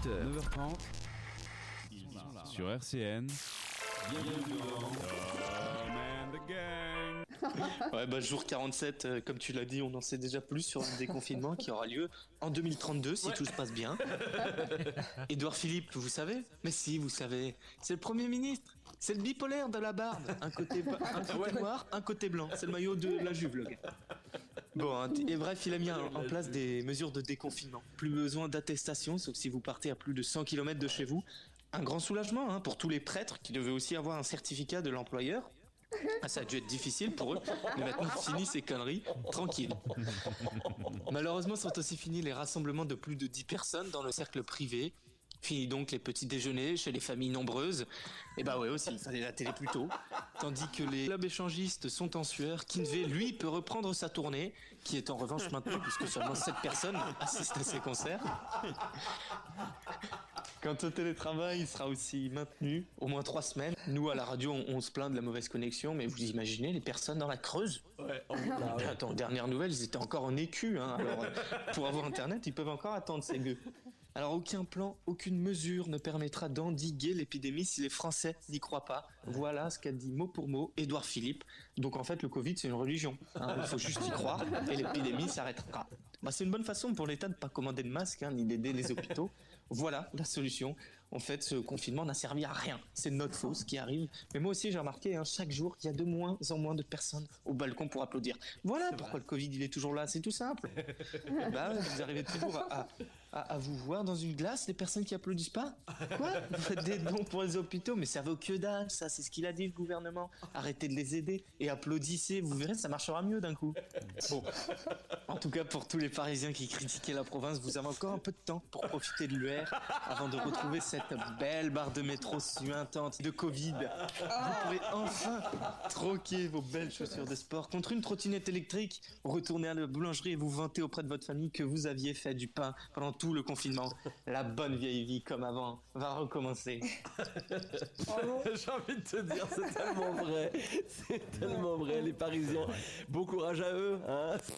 8h, 9h30, ils sont là. Sur RCN. Bienvenue dans Tom and the Gang. Ouais, jour 47, comme tu l'as dit, on en sait déjà plus sur le déconfinement qui aura lieu en 2032 si tout se passe bien. Édouard Philippe, vous savez? Mais si, vous savez, c'est le Premier ministre. C'est le bipolaire de la barbe. Un côté noir, un côté blanc. C'est le maillot de la Juve, le gars. Bon, et bref, il a mis en place des mesures de déconfinement. Plus besoin d'attestation, sauf si vous partez à plus de 100 km de chez vous. Un grand soulagement pour tous les prêtres qui devaient aussi avoir un certificat de l'employeur. Ah, ça a dû être difficile pour eux, mais maintenant fini ces conneries, tranquille. Malheureusement sont aussi finis les rassemblements de plus de 10 personnes dans le cercle privé. Fini donc les petits déjeuners chez les familles nombreuses. Et ouais aussi, il fallait la télé plus tôt. Tandis que les clubs échangistes sont en sueur, Kinvey, lui, peut reprendre sa tournée, qui est en revanche maintenue puisque seulement 7 personnes assistent à ses concerts. Quant au télétravail, il sera aussi maintenu au moins 3 semaines. Nous, à la radio, on se plaint de la mauvaise connexion, mais vous imaginez les personnes dans la Creuse? Ouais. Attends, dernière nouvelle, ils étaient encore en écu. Alors, pour avoir Internet, ils peuvent encore attendre ces gueux. Alors, aucun plan, aucune mesure ne permettra d'endiguer l'épidémie si les Français n'y croient pas. Voilà ce qu'a dit mot pour mot Édouard Philippe. Donc, en fait, le Covid, c'est une religion. Il faut juste y croire et l'épidémie s'arrêtera. C'est une bonne façon pour l'État de ne pas commander de masques, ni d'aider les hôpitaux. Voilà la solution. En fait, ce confinement n'a servi à rien. C'est notre faute ce qui arrive. Mais moi aussi, j'ai remarqué, chaque jour, il y a de moins en moins de personnes au balcon pour applaudir. Voilà pourquoi le Covid, il est toujours là. C'est tout simple. Vous arrivez toujours à vous voir dans une glace, les personnes qui applaudissent pas. Quoi? Vous faites des dons pour les hôpitaux, mais ça vaut que dalle, ça. C'est ce qu'il a dit, le gouvernement. Arrêtez de les aider et applaudissez. Vous verrez, ça marchera mieux d'un coup. Bon. En tout cas, pour tous les Parisiens qui critiquaient la province, vous avez encore un peu de temps pour profiter de l'UR avant de retrouver cette belle barre de métro suintante de Covid. Vous pourrez enfin troquer vos belles chaussures de sport contre une trottinette électrique, retourner à la boulangerie et vous vanter auprès de votre famille que vous aviez fait du pain pendant tout le confinement. La bonne vieille vie comme avant va recommencer. J'ai envie de te dire, c'est tellement vrai. C'est tellement vrai, les Parisiens. Bon courage à eux.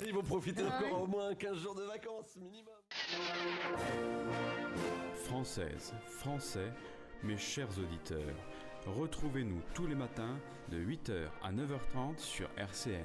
Ils vont profiter encore au moins 15 jours de vacances minimum. Françaises, Français, mes chers auditeurs, retrouvez-nous tous les matins de 8h à 9h30 sur RCN.